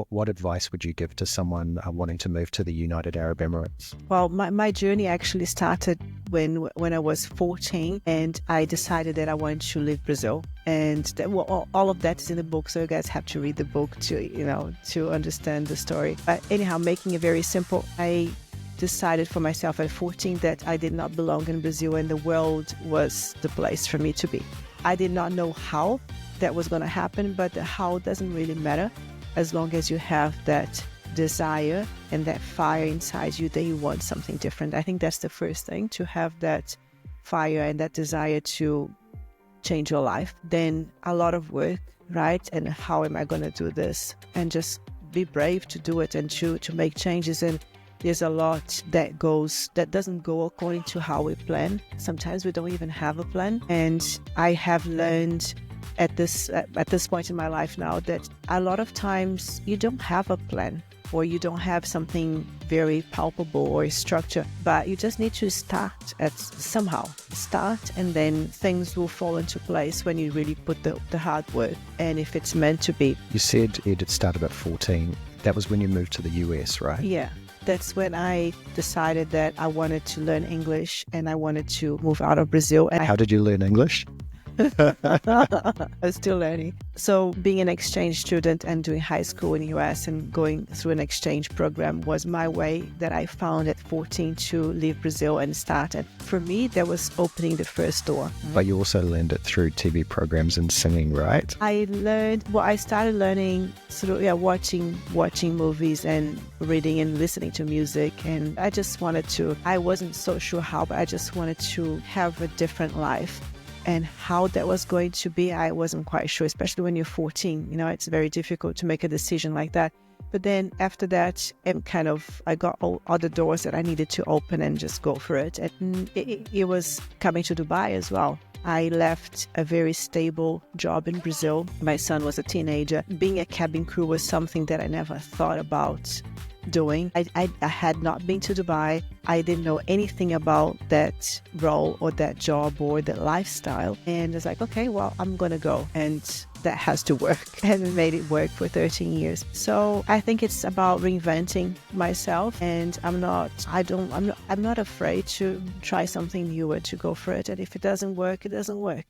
What advice would you give to someone wanting to move to the United Arab Emirates? Well, my journey actually started when I was 14, and I decided that I wanted to leave Brazil. And all of that is in the book, so you guys have to read the book to understand the story. But anyhow, making it very simple, I decided for myself at 14 that I did not belong in Brazil and the world was the place for me to be. I did not know how that was going to happen, but the how doesn't really matter as long as you have that desire and that fire inside you that you want something different. I think that's the first thing, to have that fire and that desire to change your life. Then a lot of work, right? And how am I going to do this? And just be brave to do it and to make changes. And there's a lot that doesn't go according to how we plan. Sometimes we don't even have a plan. And I have learned at this point in my life now that a lot of times you don't have a plan, or you don't have something very palpable or structure, but you just need to start and then things will fall into place when you really put the hard work, and if it's meant to be. You said it started at 14. That was when you moved to the US, right? Yeah. That's when I decided that I wanted to learn English and I wanted to move out of Brazil. And How did you learn English? I'm still learning. So being an exchange student and doing high school in the US and going through an exchange program was my way that I found at 14 to leave Brazil and start. And for me, that was opening the first door. But you also learned it through TV programs and singing, right? I started learning through watching movies and reading and listening to music. And I wasn't so sure how, but I just wanted to have a different life. And how that was going to be, I wasn't quite sure, especially when you're 14. It's very difficult to make a decision like that. But then after that, I got all other doors that I needed to open and just go for it. And it was coming to Dubai as well. I left a very stable job in Brazil. My son was a teenager. Being a cabin crew was something that I never thought about doing. I had not been to Dubai. I didn't know anything about that role or that job or that lifestyle. And it's like, okay, well, I'm going to go. And that has to work. And we made it work for 13 years. So I think it's about reinventing myself. And I'm not afraid to try something new or to go for it. And if it doesn't work, it doesn't work.